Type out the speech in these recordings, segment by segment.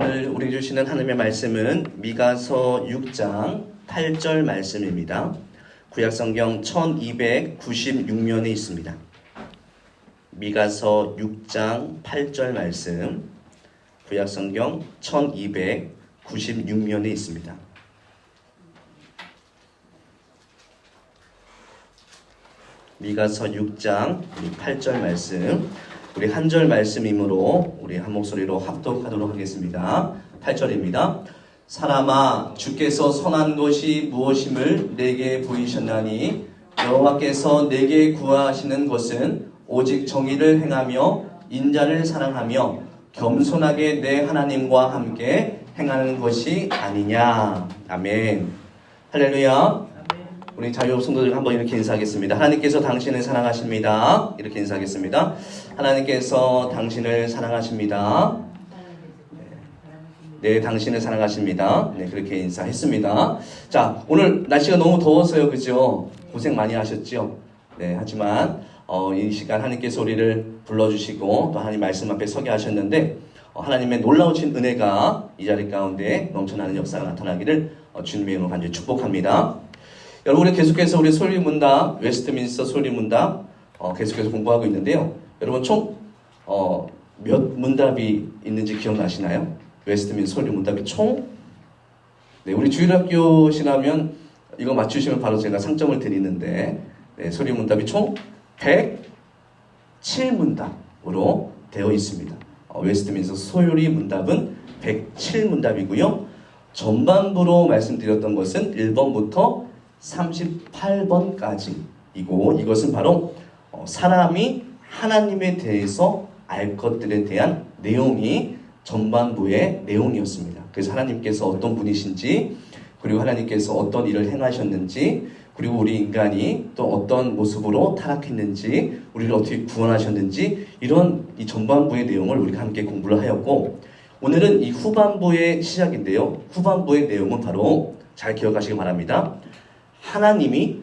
오늘 우리 주시는 하나님의 말씀은 미가서 6장 8절 말씀입니다. 구약성경 1296면에 있습니다. 미가서 6장 8절 말씀, 구약성경 1296면에 있습니다. 미가서 6장 8절 말씀, 우리 한 절 말씀이므로 우리 한 목소리로 합독하도록 하겠습니다. 8절입니다. 사람아, 주께서 선한 것이 무엇임을 내게 보이셨나니 여호와께서 내게 구하시는 것은 오직 정의를 행하며 인자를 사랑하며 겸손하게 내 하나님과 함께 행하는 것이 아니냐. 아멘. 할렐루야. 우리 자유 성도들 한번 이렇게 인사하겠습니다. 하나님께서 당신을 사랑하십니다. 이렇게 인사하겠습니다. 하나님께서 당신을 사랑하십니다. 네, 당신을 사랑하십니다. 네, 그렇게 인사했습니다. 자, 오늘 날씨가 너무 더워서요, 그죠? 고생 많이 하셨죠? 네, 하지만 이 시간 하나님께서 우리를 불러주시고 또 하나님 말씀 앞에 서게 하셨는데 하나님의 놀라우신 은혜가 이 자리 가운데 넘쳐나는 역사가 나타나기를 주님의 이름으로 간절히 축복합니다. 여러분, 우리 계속해서 우리 솔리문답, 웨스트민스터 솔리문답 계속해서 공부하고 있는데요. 여러분 총 몇 문답이 있는지 기억나시나요? 웨스트민스터 솔리문답이 총, 네, 우리 주일학교시라면 이거 맞추시면 바로 제가 상점을 드리는데, 네, 솔리문답이 총 107문답으로 되어 있습니다. 웨스트민스터 솔리문답은 107문답이고요. 전반부로 말씀드렸던 것은 1번부터 38번까지이고 이것은 바로 사람이 하나님에 대해서 알 것들에 대한 내용이 전반부의 내용이었습니다. 그래서 하나님께서 어떤 분이신지, 그리고 하나님께서 어떤 일을 행하셨는지, 그리고 우리 인간이 또 어떤 모습으로 타락했는지, 우리를 어떻게 구원하셨는지, 이런 이 전반부의 내용을 우리가 함께 공부를 하였고, 오늘은 이 후반부의 시작인데요. 후반부의 내용은 바로 잘 기억하시기 바랍니다. 하나님이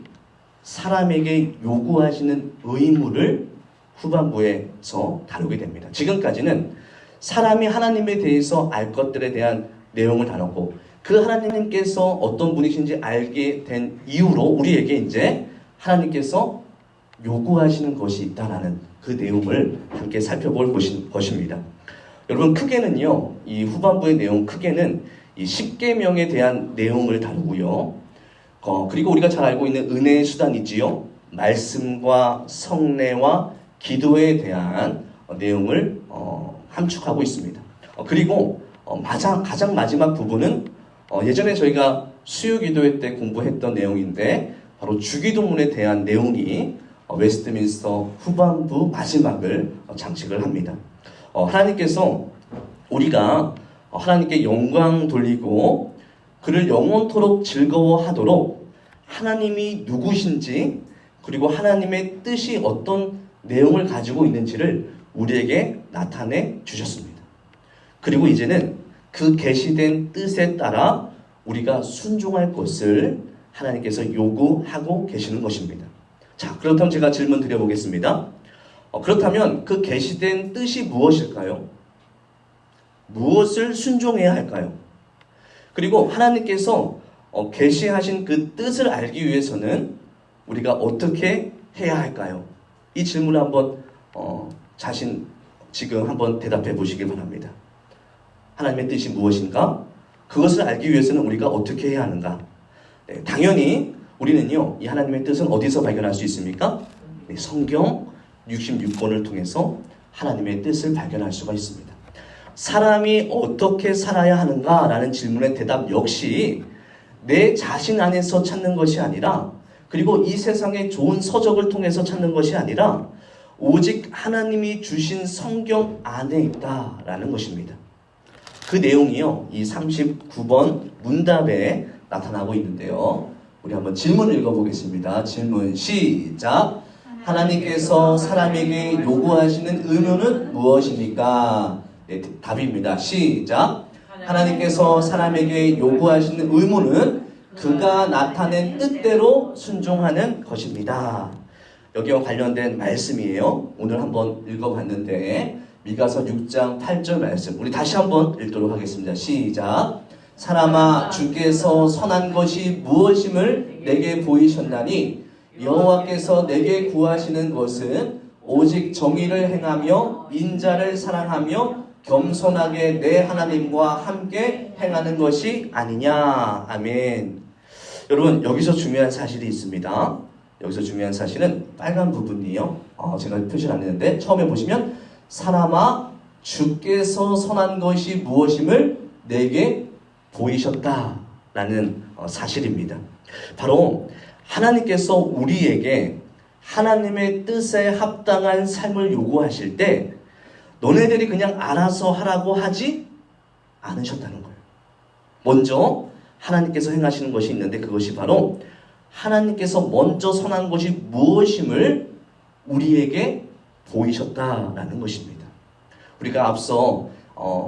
사람에게 요구하시는 의무를 후반부에서 다루게 됩니다. 지금까지는 사람이 하나님에 대해서 알 것들에 대한 내용을 다뤘고, 그 하나님께서 어떤 분이신지 알게 된 이후로 우리에게 이제 하나님께서 요구하시는 것이 있다라는 그 내용을 함께 살펴볼 것입니다. 여러분, 크게는요, 이 후반부의 내용 크게는 이 십계명에 대한 내용을 다루고요. 그리고 우리가 잘 알고 있는 은혜의 수단이지요. 말씀과 성례와 기도에 대한 내용을 함축하고 있습니다. 그리고 가장 마지막 부분은 예전에 저희가 수요기도회 때 공부했던 내용인데 바로 주기도문에 대한 내용이 웨스트민스터 후반부 마지막을 장식을 합니다. 하나님께서 우리가 하나님께 영광 돌리고 그를 영원토록 즐거워하도록 하나님이 누구신지, 그리고 하나님의 뜻이 어떤 내용을 가지고 있는지를 우리에게 나타내 주셨습니다. 그리고 이제는 그 계시된 뜻에 따라 우리가 순종할 것을 하나님께서 요구하고 계시는 것입니다. 자, 그렇다면 제가 질문 드려보겠습니다. 그렇다면 그 계시된 뜻이 무엇일까요? 무엇을 순종해야 할까요? 그리고 하나님께서 계시하신 그 뜻을 알기 위해서는 우리가 어떻게 해야 할까요? 이 질문을 한번 지금 한번 대답해 보시길 바랍니다. 하나님의 뜻이 무엇인가? 그것을 알기 위해서는 우리가 어떻게 해야 하는가? 네, 당연히 우리는요, 이 하나님의 뜻은 어디서 발견할 수 있습니까? 네, 성경 66권을 통해서 하나님의 뜻을 발견할 수가 있습니다. 사람이 어떻게 살아야 하는가? 라는 질문의 대답 역시 내 자신 안에서 찾는 것이 아니라, 그리고 이 세상의 좋은 서적을 통해서 찾는 것이 아니라 오직 하나님이 주신 성경 안에 있다라는 것입니다. 그 내용이요, 이 39번 문답에 나타나고 있는데요. 우리 한번 질문을 읽어보겠습니다. 질문 시작. 하나님께서 사람에게 요구하시는 의무는 무엇입니까? 네, 답입니다. 시작. 하나님께서 사람에게 요구하시는 의무는 그가 나타낸 뜻대로 순종하는 것입니다. 여기와 관련된 말씀이에요. 오늘 한번 읽어봤는데 미가서 6장 8절 말씀 우리 다시 한번 읽도록 하겠습니다. 시작. 사람아 주께서 선한 것이 무엇임을 내게 보이셨나니 여호와께서 내게 구하시는 것은 오직 정의를 행하며 인자를 사랑하며 겸손하게 내 하나님과 함께 행하는 것이 아니냐. 아멘. 여러분 여기서 중요한 사실이 있습니다. 여기서 중요한 사실은 빨간 부분이요. 제가 표시를 안 했는데 처음에 보시면 사람아 주께서 선한 것이 무엇임을 내게 보이셨다라는 사실입니다. 바로 하나님께서 우리에게 하나님의 뜻에 합당한 삶을 요구하실 때 너네들이 그냥 알아서 하라고 하지 않으셨다는 거예요. 먼저 하나님께서 행하시는 것이 있는데 그것이 바로 하나님께서 먼저 선한 것이 무엇임을 우리에게 보이셨다라는 것입니다. 우리가 앞서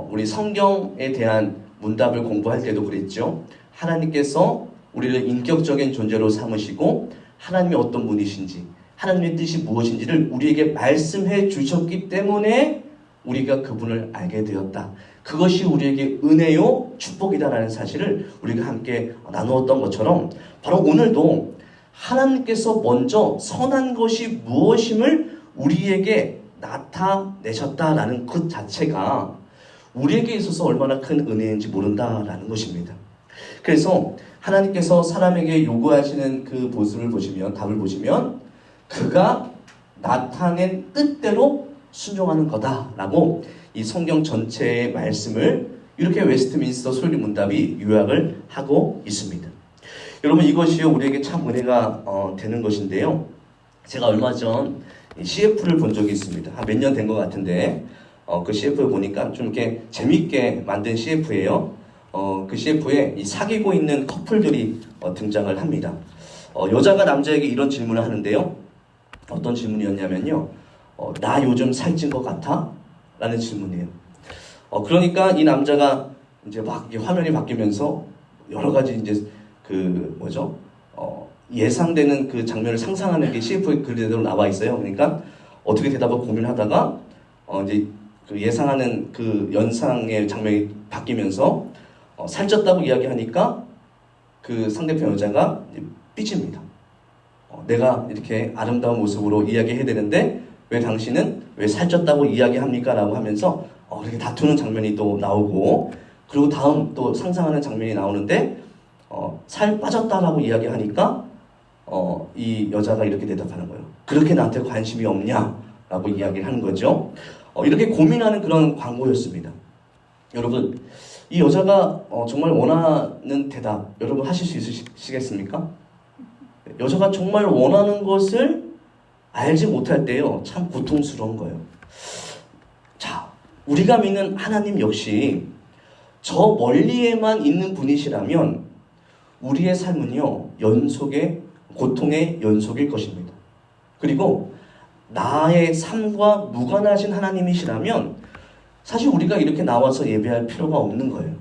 우리 성경에 대한 문답을 공부할 때도 그랬죠. 하나님께서 우리를 인격적인 존재로 삼으시고 하나님이 어떤 분이신지 하나님의 뜻이 무엇인지를 우리에게 말씀해 주셨기 때문에 우리가 그분을 알게 되었다. 그것이 우리에게 은혜요 축복이다라는 사실을 우리가 함께 나누었던 것처럼 바로 오늘도 하나님께서 먼저 선한 것이 무엇임을 우리에게 나타내셨다라는 그 자체가 우리에게 있어서 얼마나 큰 은혜인지 모른다라는 것입니다. 그래서 하나님께서 사람에게 요구하시는 그 모습을 보시면 답을 보시면 그가 나타낸 뜻대로 순종하는 거다라고 이 성경 전체의 말씀을 이렇게 웨스트민스터 순리문답이 요약을 하고 있습니다. 여러분 이것이 우리에게 참 은혜가 되는 것인데요. 제가 얼마 전 CF를 본 적이 있습니다. 한 몇 년 된 것 같은데 그 CF를 보니까 좀 이렇게 재밌게 만든 CF예요. 그 CF에 이 사귀고 있는 커플들이 등장을 합니다. 여자가 남자에게 이런 질문을 하는데요. 어떤 질문이었냐면요. 나 요즘 살찐 것 같아? 라는 질문이에요. 그러니까 이 남자가 이제 막 화면이 바뀌면서 여러 가지 이제 예상되는 그 장면을 상상하는 게 CF에 그대로 나와 있어요. 그러니까 어떻게 대답을 고민하다가 이제 그 예상하는 그 연상의 장면이 바뀌면서 살쪘다고 이야기하니까 그 상대편 여자가 삐집니다. 내가 이렇게 아름다운 모습으로 이야기해야 되는데 왜 당신은 왜 살쪘다고 이야기합니까? 라고 하면서 이렇게 다투는 장면이 또 나오고 그리고 다음 또 상상하는 장면이 나오는데 살 빠졌다라고 이야기하니까 이 여자가 이렇게 대답하는 거예요. 그렇게 나한테 관심이 없냐? 라고 이야기를 하는 거죠. 이렇게 고민하는 그런 광고였습니다. 여러분 이 여자가 정말 원하는 대답 여러분 하실 수 있으시겠습니까? 여자가 정말 원하는 것을 알지 못할 때요 참 고통스러운 거예요. 자, 우리가 믿는 하나님 역시 저 멀리에만 있는 분이시라면 우리의 삶은요 고통의 연속일 것입니다. 그리고 나의 삶과 무관하신 하나님이시라면 사실 우리가 이렇게 나와서 예배할 필요가 없는 거예요.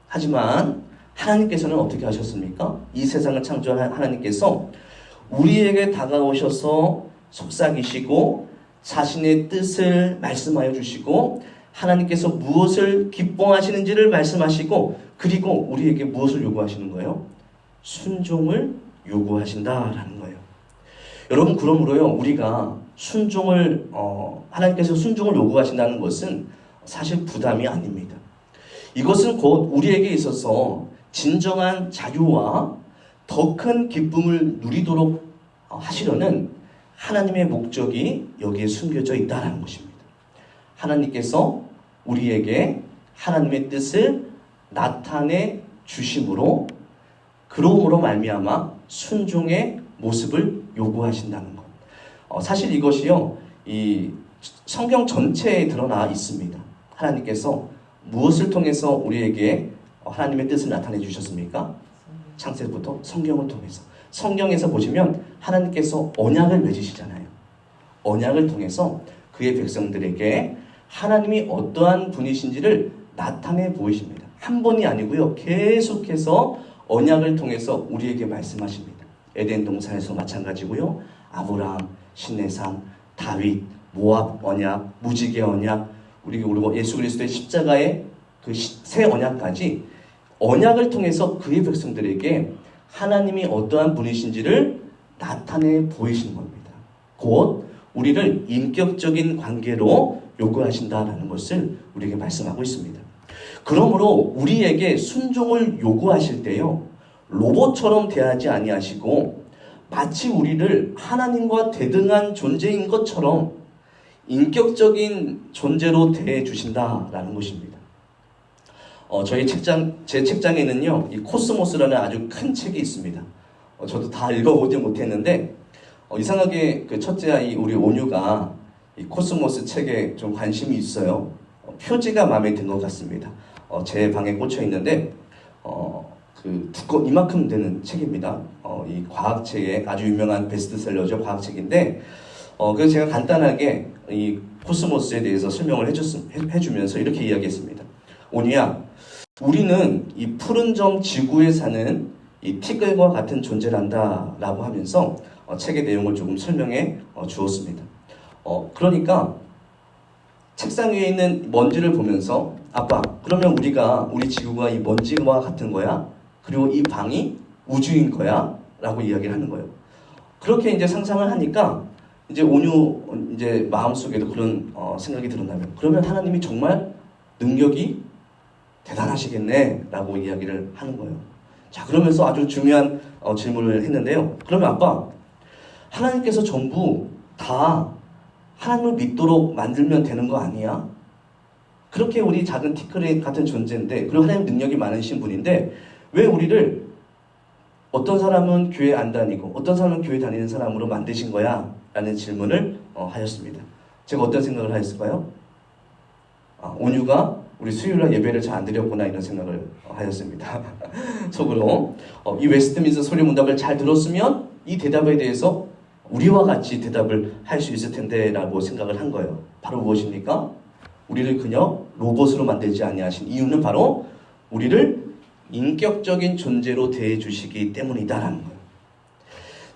하지만 하나님께서는 어떻게 하셨습니까? 이 세상을 창조한 하나님께서 우리에게 다가오셔서 속삭이시고 자신의 뜻을 말씀하여 주시고 하나님께서 무엇을 기뻐하시는지를 말씀하시고 그리고 우리에게 무엇을 요구하시는 거예요? 순종을 요구하신다라는 거예요. 여러분 그러므로요 우리가 순종을 하나님께서 순종을 요구하신다는 것은 사실 부담이 아닙니다. 이것은 곧 우리에게 있어서 진정한 자유와 더 큰 기쁨을 누리도록 하시려는 하나님의 목적이 여기에 숨겨져 있다는 것입니다. 하나님께서 우리에게 하나님의 뜻을 나타내 주심으로 그러므로 말미암아 순종의 모습을 요구하신다는 것. 사실 이것이요 이 성경 전체에 드러나 있습니다. 하나님께서 무엇을 통해서 우리에게 하나님의 뜻을 나타내 주셨습니까? 창세부터 성경을 통해서. 성경에서 보시면 하나님께서 언약을 맺으시잖아요. 언약을 통해서 그의 백성들에게 하나님이 어떠한 분이신지를 나타내 보이십니다. 한 번이 아니고요. 계속해서 언약을 통해서 우리에게 말씀하십니다. 에덴 동산에서 마찬가지고요. 아브라함, 신내산, 다윗, 모압 언약, 무지개 언약, 그리고 예수 그리스도의 십자가의 그 새 언약까지 언약을 통해서 그의 백성들에게 하나님이 어떠한 분이신지를 나타내 보이시는 겁니다. 곧 우리를 인격적인 관계로 요구하신다라는 것을 우리에게 말씀하고 있습니다. 그러므로 우리에게 순종을 요구하실 때요, 로봇처럼 대하지 아니하시고 마치 우리를 하나님과 대등한 존재인 것처럼 인격적인 존재로 대해 주신다라는 것입니다. 제 책장에는요, 이 코스모스라는 아주 큰 책이 있습니다. 저도 다 읽어보지 못했는데, 이상하게 그 첫째 아이 우리 온유가 이 코스모스 책에 좀 관심이 있어요. 표지가 마음에 든 것 같습니다. 제 방에 꽂혀 있는데, 이만큼 되는 책입니다. 이 과학책의 아주 유명한 베스트셀러죠. 과학책인데, 그래서 제가 간단하게 이 코스모스에 대해서 설명을 해주면서 이렇게 이야기했습니다. 온유야, 우리는 이 푸른 점 지구에 사는 이 티끌과 같은 존재란다 라고 하면서 책의 내용을 조금 설명해 주었습니다. 그러니까 책상 위에 있는 먼지를 보면서 아빠, 그러면 우리 지구가 이 먼지와 같은 거야? 그리고 이 방이 우주인 거야? 라고 이야기를 하는 거예요. 그렇게 이제 상상을 하니까 이제 온유 이제 마음속에도 그런 생각이 들었다면, 그러면 하나님이 정말 능력이 대단하시겠네 라고 이야기를 하는 거예요. 자, 그러면서 아주 중요한 질문을 했는데요. 그러면 아빠, 하나님께서 전부 다 하나님을 믿도록 만들면 되는 거 아니야? 그렇게 우리 작은 티끌 같은 존재인데, 그리고 하나님 능력이 많으신 분인데 왜 우리를 어떤 사람은 교회 안 다니고 어떤 사람은 교회 다니는 사람으로 만드신 거야? 라는 질문을 하였습니다. 제가 어떤 생각을 하였을까요? 온유가 우리 수요일날 예배를 잘 안 드렸구나 이런 생각을 하였습니다. 속으로 이 웨스트민스터 소리문답을 잘 들었으면 이 대답에 대해서 우리와 같이 대답을 할 수 있을 텐데 라고 생각을 한 거예요. 바로 무엇입니까? 우리를 그냥 로봇으로 만들지 아니하신 이유는 바로 우리를 인격적인 존재로 대해 주시기 때문이다라는 거예요.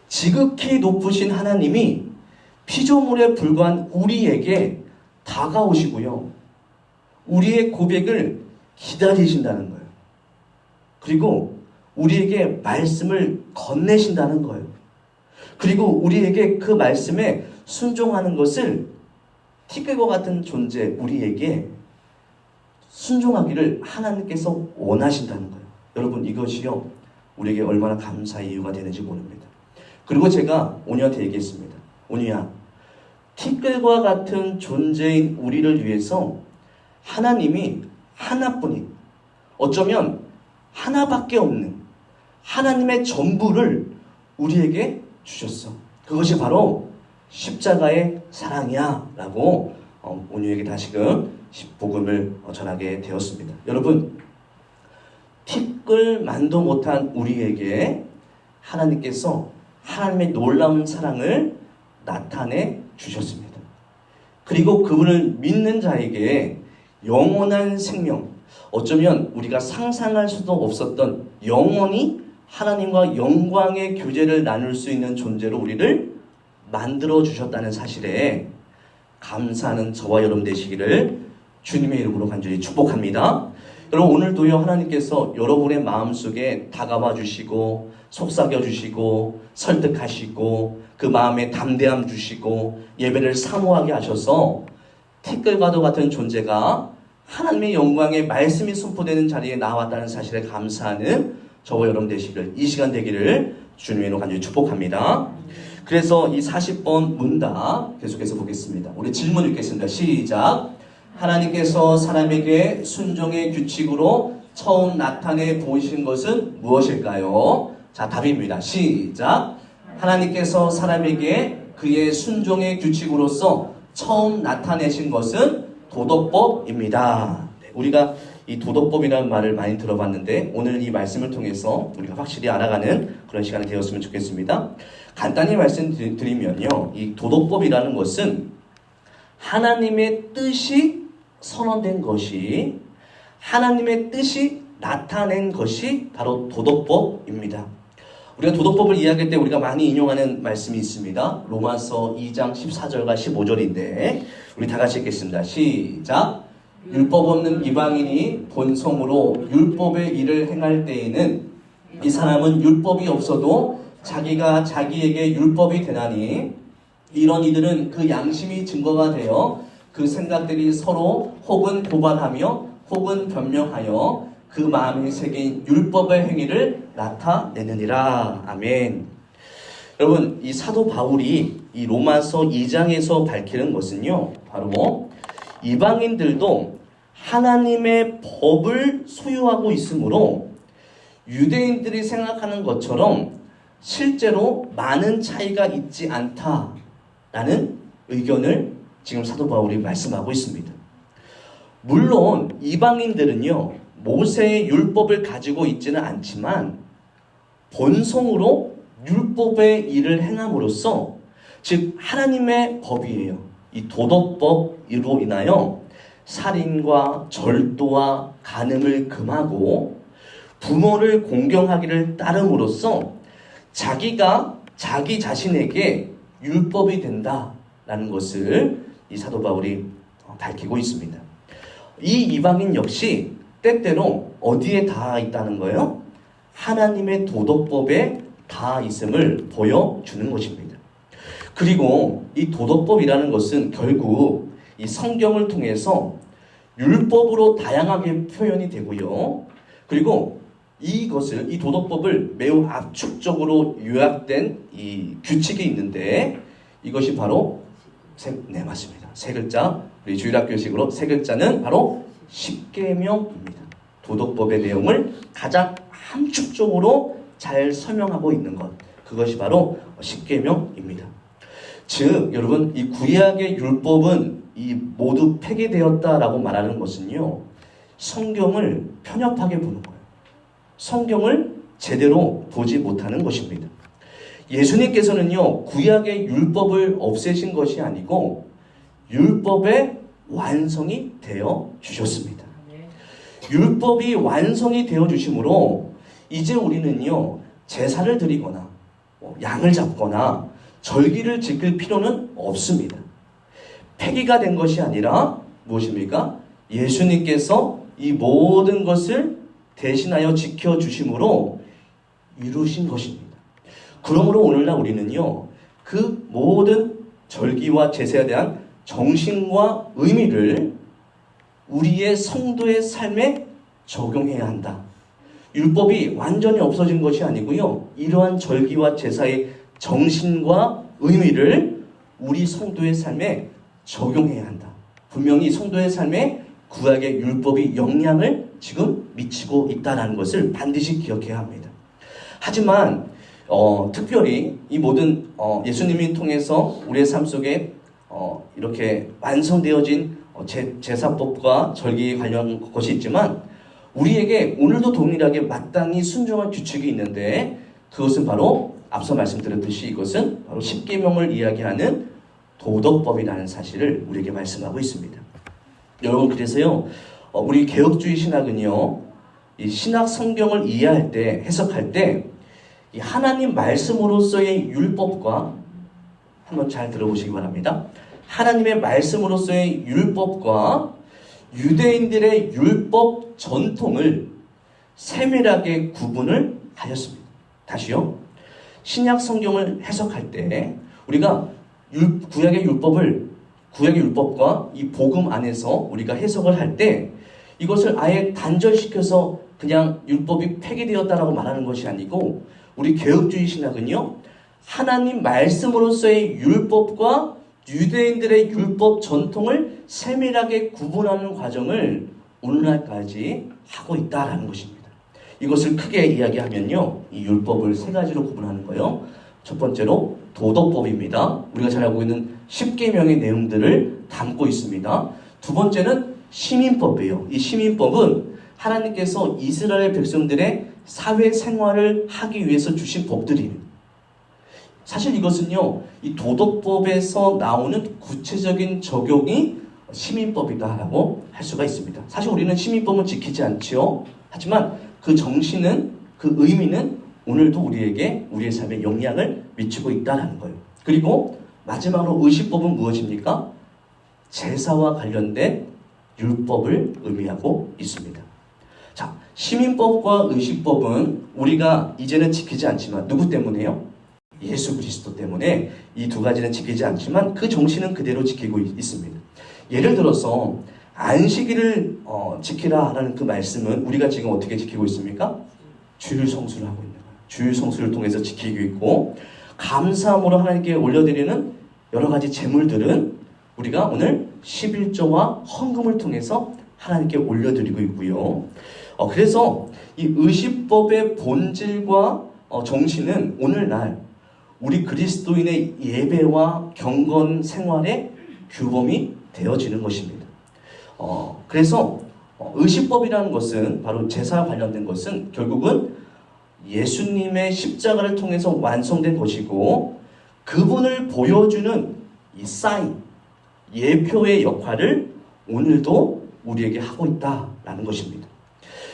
지극히 높으신 하나님이 피조물에 불과한 우리에게 다가오시고요, 우리의 고백을 기다리신다는 거예요. 그리고 우리에게 말씀을 건네신다는 거예요. 그리고 우리에게 그 말씀에 순종하는 것을 티끌과 같은 존재 우리에게 순종하기를 하나님께서 원하신다는 거예요. 여러분, 이것이요 우리에게 얼마나 감사의 이유가 되는지 모릅니다. 그리고 제가 온유한테 얘기했습니다. 온유야, 티끌과 같은 존재인 우리를 위해서 하나님이 하나뿐인, 어쩌면 하나밖에 없는 하나님의 전부를 우리에게 주셨어. 그것이 바로 십자가의 사랑이야 라고 온유에게 다시금 복음을 전하게 되었습니다. 여러분, 티끌만도 못한 우리에게 하나님께서 하나님의 놀라운 사랑을 나타내 주셨습니다. 그리고 그분을 믿는 자에게 영원한 생명, 어쩌면 우리가 상상할 수도 없었던 영원히 하나님과 영광의 교제를 나눌 수 있는 존재로 우리를 만들어 주셨다는 사실에 감사하는 저와 여러분 되시기를 주님의 이름으로 간절히 축복합니다. 여러분, 오늘도요 하나님께서 여러분의 마음속에 다가와 주시고 속삭여 주시고 설득하시고 그 마음에 담대함 주시고 예배를 사모하게 하셔서 티끌과도 같은 존재가 하나님의 영광의 말씀이 선포되는 자리에 나왔다는 사실에 감사하는 저와 여러분 되시기를, 이 시간 되기를 주님의 이름으로 간절히 축복합니다. 그래서 이 40번 문답 계속해서 보겠습니다. 우리 질문 읽겠습니다. 시작. 하나님께서 사람에게 순종의 규칙으로 처음 나타내 보이신 것은 무엇일까요? 자, 답입니다. 시작. 하나님께서 사람에게 그의 순종의 규칙으로서 처음 나타내신 것은 도덕법입니다. 우리가 이 도덕법이라는 말을 많이 들어봤는데 오늘 이 말씀을 통해서 우리가 확실히 알아가는 그런 시간이 되었으면 좋겠습니다. 간단히 말씀드리면요, 이 도덕법이라는 것은 하나님의 뜻이 선언된 것이, 하나님의 뜻이 나타낸 것이 바로 도덕법입니다. 우리가 도덕법을 이야기할 때 우리가 많이 인용하는 말씀이 있습니다. 로마서 2장 14절과 15절인데 우리 다 같이 읽겠습니다. 시작. 율법 없는 이방인이 본성으로 율법의 일을 행할 때에는 이 사람은 율법이 없어도 자기가 자기에게 율법이 되나니 이런 이들은 그 양심이 증거가 되어 그 생각들이 서로 혹은 고발하며 혹은 변명하여 그 마음에 새긴 율법의 행위를 나타내느니라. 아멘. 여러분, 이 사도 바울이 이 로마서 2장에서 밝히는 것은요, 바로 이방인들도 하나님의 법을 소유하고 있으므로 유대인들이 생각하는 것처럼 실제로 많은 차이가 있지 않다라는 의견을 지금 사도 바울이 말씀하고 있습니다. 물론 이방인들은요, 모세의 율법을 가지고 있지는 않지만 본성으로 율법의 일을 행함으로써, 즉 하나님의 법이에요. 이 도덕법으로 인하여 살인과 절도와 간음을 금하고 부모를 공경하기를 따름으로써 자기가 자기 자신에게 율법이 된다라는 것을 이 사도 바울이 밝히고 있습니다. 이 이방인 역시 때때로 어디에 닿아 있다는 거예요? 하나님의 도덕법에 닿아 있음을 보여주는 것입니다. 그리고 이 도덕법이라는 것은 결국 이 성경을 통해서 율법으로 다양하게 표현이 되고요. 그리고 이 도덕법을 매우 압축적으로 요약된 이 규칙이 있는데 이것이 바로 맞습니다. 세 글자, 우리 주일학교식으로 세 글자는 바로 십계명입니다. 도덕법의 내용을 가장 함축적으로 잘 설명하고 있는 것, 그것이 바로 십계명입니다. 즉 여러분, 이 구약의 율법은 이 모두 폐기되었다라고 말하는 것은요, 성경을 편협하게 보는 거예요. 성경을 제대로 보지 못하는 것입니다. 예수님께서는요, 구약의 율법을 없애신 것이 아니고 율법의 완성이 되어 주셨습니다. 율법이 완성이 되어 주심으로 이제 우리는요, 제사를 드리거나 양을 잡거나 절기를 지킬 필요는 없습니다. 폐기가 된 것이 아니라 무엇입니까? 예수님께서 이 모든 것을 대신하여 지켜주심으로 이루신 것입니다. 그러므로 오늘날 우리는요, 그 모든 절기와 제사에 대한 정신과 의미를 우리의 성도의 삶에 적용해야 한다. 율법이 완전히 없어진 것이 아니고요, 이러한 절기와 제사의 정신과 의미를 우리 성도의 삶에 적용해야 한다. 분명히 성도의 삶에 구약의 율법이 영향을 지금 미치고 있다는 것을 반드시 기억해야 합니다. 하지만 특별히 이 모든 예수님이 통해서 우리의 삶 속에 이렇게 완성되어진 제사법과 절기에 관련 것이 있지만 우리에게 오늘도 동일하게 마땅히 순종할 규칙이 있는데 그것은 바로 앞서 말씀드렸듯이 이것은 바로 십계명을 이야기하는 도덕법이라는 사실을 우리에게 말씀하고 있습니다. 여러분, 그래서요, 우리 개혁주의 신학은요, 이 신학 성경을 이해할 때, 해석할 때, 이 하나님 말씀으로서의 율법과, 한번 잘 들어보시기 바랍니다. 하나님의 말씀으로서의 율법과 유대인들의 율법 전통을 세밀하게 구분을 하였습니다. 다시요. 신약 성경을 해석할 때 우리가 구약의 율법과 이 복음 안에서 우리가 해석을 할 때 이것을 아예 단절시켜서 그냥 율법이 폐기되었다라고 말하는 것이 아니고 우리 개혁주의 신학은요, 하나님 말씀으로서의 율법과 유대인들의 율법 전통을 세밀하게 구분하는 과정을 오늘날까지 하고 있다라는 것입니다. 이것을 크게 이야기하면요, 이 율법을 세 가지로 구분하는 거예요. 첫 번째로 도덕법입니다. 우리가 잘 알고 있는 십계명의 내용들을 담고 있습니다. 두 번째는 시민법이에요. 이 시민법은 하나님께서 이스라엘 백성들의 사회생활을 하기 위해서 주신 법들이에요. 사실 이것은요, 이 도덕법에서 나오는 구체적인 적용이 시민법이다라고 할 수가 있습니다. 사실 우리는 시민법은 지키지 않지요. 하지만 그 정신은, 그 의미는 오늘도 우리에게 우리의 삶에 영향을 미치고 있다는 거예요. 그리고 마지막으로 의식법은 무엇입니까? 제사와 관련된 율법을 의미하고 있습니다. 자, 시민법과 의식법은 우리가 이제는 지키지 않지만 누구 때문에요? 예수 그리스도 때문에 이 두 가지는 지키지 않지만 그 정신은 그대로 지키고 있습니다. 예를 들어서 안식일을 지키라라는 그 말씀은 우리가 지금 어떻게 지키고 있습니까? 주일 성수를 하고 있는 거예요. 주일 성수를 통해서 지키고 있고, 감사함으로 하나님께 올려드리는 여러 가지 제물들은 우리가 오늘 11조와 헌금을 통해서 하나님께 올려드리고 있고요. 그래서 이 의식법의 본질과 정신은 오늘날 우리 그리스도인의 예배와 경건 생활의 규범이 되어지는 것입니다. 그래서 의식법이라는 것은, 바로 제사와 관련된 것은 결국은 예수님의 십자가를 통해서 완성된 것이고, 그분을 보여주는 이 사인, 예표의 역할을 오늘도 우리에게 하고 있다라는 것입니다.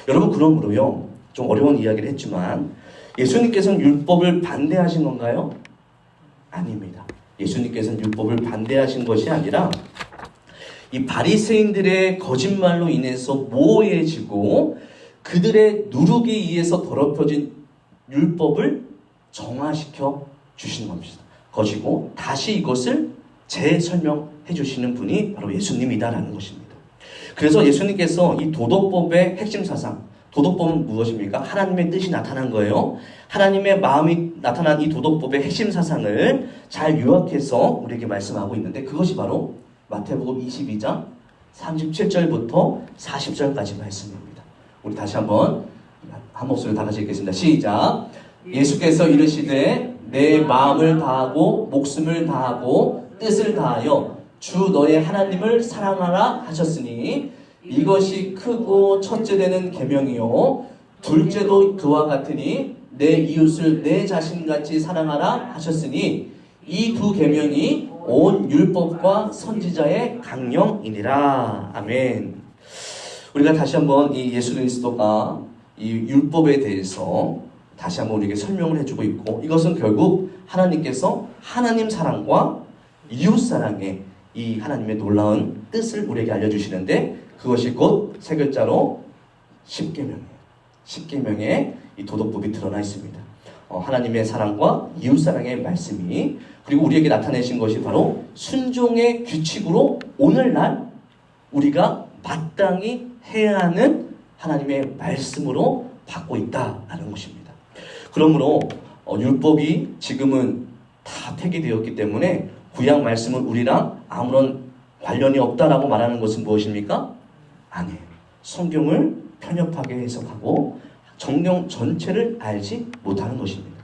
여러분, 그러므로요, 좀 어려운 이야기를 했지만 예수님께서는 율법을 반대하신 건가요? 아닙니다. 예수님께서는 율법을 반대하신 것이 아니라 이 바리새인들의 거짓말로 인해서 모호해지고 그들의 누룩에 의해서 더럽혀진 율법을 정화시켜 주신 것이고, 다시 이것을 재설명해 주시는 분이 바로 예수님이다라는 것입니다. 그래서 예수님께서 이 도덕법의 핵심 사상, 도덕법은 무엇입니까? 하나님의 뜻이 나타난 거예요. 하나님의 마음이 나타난 이 도덕법의 핵심 사상을 잘 요약해서 우리에게 말씀하고 있는데, 그것이 바로 마태복음 22장 37절부터 40절까지 말씀입니다. 우리 다시 한번 한 목소리로 다 같이 읽겠습니다. 시작. 예수께서 이르시되 내 마음을 다하고 목숨을 다하고 뜻을 다하여 주 너의 하나님을 사랑하라 하셨으니 이것이 크고 첫째 되는 계명이요 둘째도 그와 같으니 내 이웃을 내 자신같이 사랑하라 하셨으니 이 두 계명이 온 율법과 선지자의 강령이니라. 아멘. 우리가 다시 한번 이 예수 그리스도가 이 율법에 대해서 다시 한번 우리에게 설명을 해주고 있고, 이것은 결국 하나님께서 하나님 사랑과 이웃 사랑의 이 하나님의 놀라운 뜻을 우리에게 알려주시는데, 그것이 곧 세 글자로 십계명이에요. 십계명에 이 도덕법이 드러나 있습니다. 하나님의 사랑과 이웃 사랑의 말씀이, 그리고 우리에게 나타내신 것이 바로 순종의 규칙으로 오늘날 우리가 마땅히 해야 하는 하나님의 말씀으로 받고 있다라는 것입니다. 그러므로 율법이 지금은 다 폐기되었기 때문에 구약 말씀은 우리랑 아무런 관련이 없다라고 말하는 것은 무엇입니까? 아니에요. 성경을 편협하게 해석하고 성경 전체를 알지 못하는 것입니다.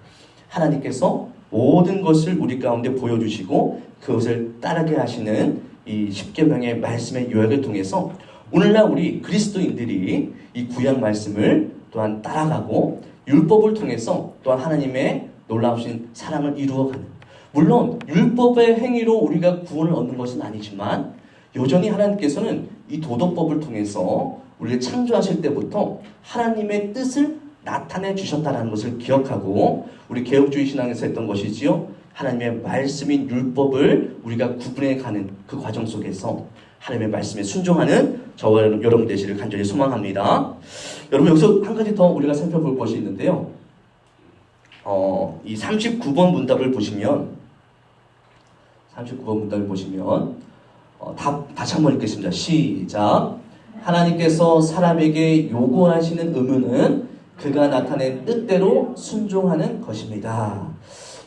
하나님께서 모든 것을 우리 가운데 보여주시고 그것을 따르게 하시는 이 십계명의 말씀의 요약을 통해서 오늘날 우리 그리스도인들이 이 구약 말씀을 또한 따라가고 율법을 통해서 또한 하나님의 놀라우신 사랑을 이루어가는, 물론 율법의 행위로 우리가 구원을 얻는 것은 아니지만 여전히 하나님께서는 이 도덕법을 통해서 우리를 창조하실 때부터 하나님의 뜻을 나타내 주셨다는 것을 기억하고, 우리 개혁주의 신앙에서 했던 것이지요. 하나님의 말씀인 율법을 우리가 구분해 가는 그 과정 속에서 하나님의 말씀에 순종하는 저와 여러분 되시를 간절히 소망합니다. 여러분, 여기서 한 가지 더 우리가 살펴볼 것이 있는데요. 이 39번 문답을 보시면, 다시 한번 읽겠습니다. 시작. 하나님께서 사람에게 요구하시는 의무는 그가 나타낸 뜻대로 순종하는 것입니다.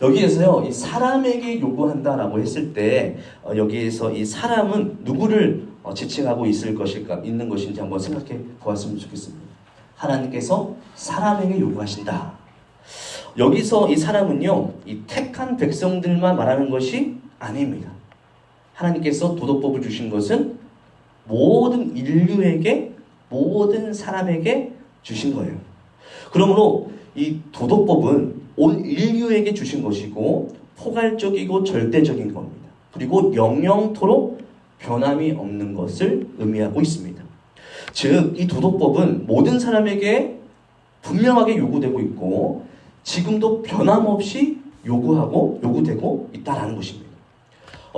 여기에서요, 이 사람에게 요구한다라고 했을 때 여기에서 이 사람은 누구를 지칭하고 있는 것인지 한번 생각해 보았으면 좋겠습니다. 하나님께서 사람에게 요구하신다. 여기서 이 사람은요, 이 택한 백성들만 말하는 것이 아닙니다. 하나님께서 도덕법을 주신 것은 모든 인류에게, 모든 사람에게 주신 거예요. 그러므로 이 도덕법은 온 인류에게 주신 것이고 포괄적이고 절대적인 겁니다. 그리고 영영토록 변함이 없는 것을 의미하고 있습니다. 즉, 이 도덕법은 모든 사람에게 분명하게 요구되고 있고 지금도 변함없이 요구되고 있다라는 것입니다.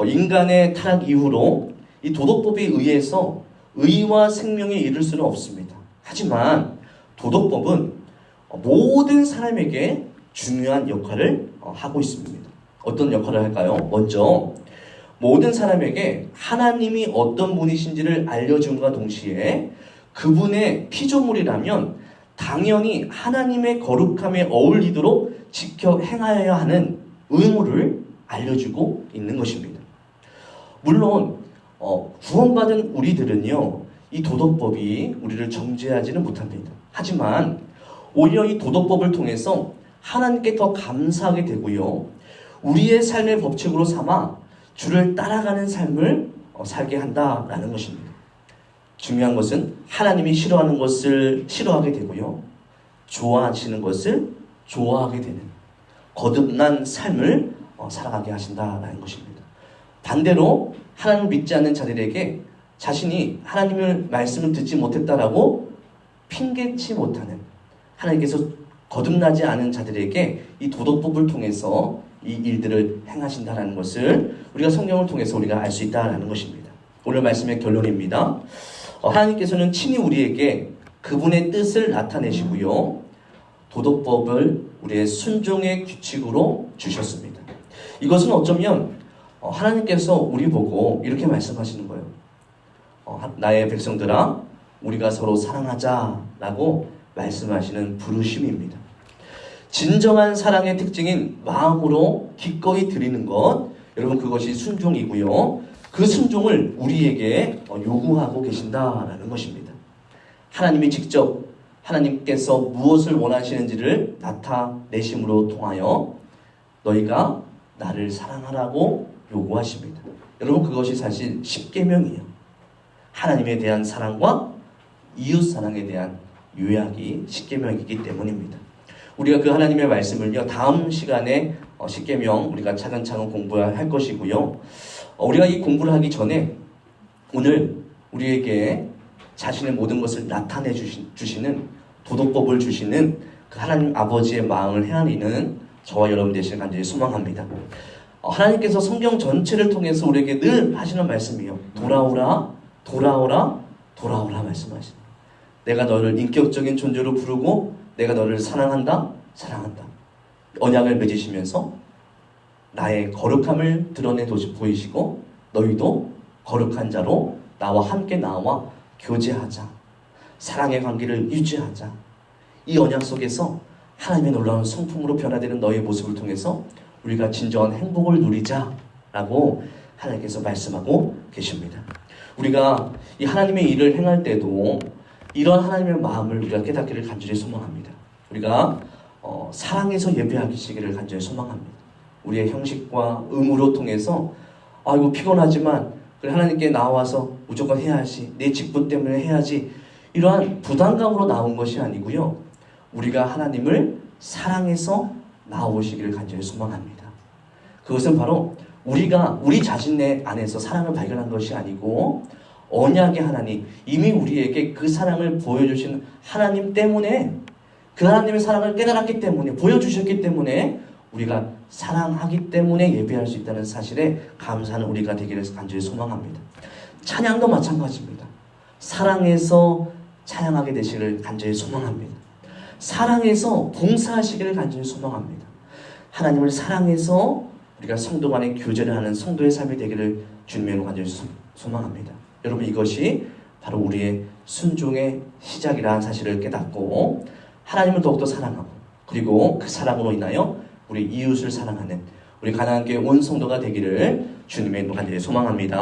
인간의 타락 이후로 이 도덕법에 의해서 의와 생명에 이를 수는 없습니다. 하지만 도덕법은 모든 사람에게 중요한 역할을 하고 있습니다. 어떤 역할을 할까요? 먼저 모든 사람에게 하나님이 어떤 분이신지를 알려줌과 동시에 그분의 피조물이라면 당연히 하나님의 거룩함에 어울리도록 지켜 행하여야 하는 의무를 알려주고 있는 것입니다. 물론 구원받은 우리들은요, 이 도덕법이 우리를 정죄하지는 못합니다. 하지만 오히려 이 도덕법을 통해서 하나님께 더 감사하게 되고요, 우리의 삶의 법칙으로 삼아 주를 따라가는 삶을 살게 한다라는 것입니다. 중요한 것은 하나님이 싫어하는 것을 싫어하게 되고요, 좋아하시는 것을 좋아하게 되는 거듭난 삶을 살아가게 하신다라는 것입니다. 반대로 하나님을 믿지 않는 자들에게 자신이 하나님의 말씀을 듣지 못했다라고 핑계치 못하는, 하나님께서 거듭나지 않은 자들에게 이 도덕법을 통해서 이 일들을 행하신다라는 것을 우리가 성경을 통해서 우리가 알 수 있다라는 것입니다. 오늘 말씀의 결론입니다. 하나님께서는 친히 우리에게 그분의 뜻을 나타내시고요, 도덕법을 우리의 순종의 규칙으로 주셨습니다. 이것은 어쩌면 하나님께서 우리 보고 이렇게 말씀하시는 거예요. 나의 백성들아, 우리가 서로 사랑하자라고 말씀하시는 부르심입니다. 진정한 사랑의 특징인 마음으로 기꺼이 드리는 것, 여러분 그것이 순종이고요, 그 순종을 우리에게 요구하고 계신다라는 것입니다. 하나님이 직접 하나님께서 무엇을 원하시는지를 나타내심으로 통하여 너희가 나를 사랑하라고 요구하십니다. 여러분 그것이 사실 십계명이에요. 하나님에 대한 사랑과 이웃 사랑에 대한 요약이 십계명이기 때문입니다. 우리가 그 하나님의 말씀을요, 다음 시간에 십계명 우리가 차근차근 공부할 것이고요, 우리가 이 공부를 하기 전에 오늘 우리에게 자신의 모든 것을 나타내 주시는 도덕법을 주시는 그 하나님 아버지의 마음을 헤아리는 저와 여러분 되시길 간절히 소망합니다. 하나님께서 성경 전체를 통해서 우리에게 늘 하시는 말씀이에요. 돌아오라, 돌아오라, 돌아오라 말씀하십니다. 내가 너를 인격적인 존재로 부르고 내가 너를 사랑한다, 사랑한다. 언약을 맺으시면서 나의 거룩함을 드러내 보이시고 너희도 거룩한 자로 나와 함께 나와 교제하자. 사랑의 관계를 유지하자. 이 언약 속에서 하나님의 놀라운 성품으로 변화되는 너의 모습을 통해서 우리가 진정한 행복을 누리자라고 하나님께서 말씀하고 계십니다. 우리가 이 하나님의 일을 행할 때도 이런 하나님의 마음을 우리가 깨닫기를 간절히 소망합니다. 우리가 사랑해서 예배하시기를 간절히 소망합니다. 우리의 형식과 의무로 통해서 이거 피곤하지만 그래 하나님께 나와서 무조건 해야지, 내 직분 때문에 해야지, 이러한 부담감으로 나온 것이 아니고요, 우리가 하나님을 사랑해서 나오시기를 간절히 소망합니다. 그것은 바로 우리가 우리 자신의 안에서 사랑을 발견한 것이 아니고 언약의 하나님, 이미 우리에게 그 사랑을 보여주신 하나님 때문에, 그 하나님의 사랑을 깨달았기 때문에, 보여주셨기 때문에 우리가 사랑하기 때문에 예배할 수 있다는 사실에 감사하는 우리가 되기를 간절히 소망합니다. 찬양도 마찬가지입니다. 사랑해서 찬양하게 되시기를 간절히 소망합니다. 사랑해서 봉사하시기를 간절히 소망합니다. 하나님을 사랑해서 우리가 성도 간의 교제를 하는 성도의 삶이 되기를 주님으로 간절히 소망합니다. 여러분 이것이 바로 우리의 순종의 시작이라는 사실을 깨닫고 하나님을 더욱더 사랑하고 그리고 그 사랑으로 인하여 우리 이웃을 사랑하는 우리 가나안교회 온 성도가 되기를 주님의 이름으로 간절히 소망합니다.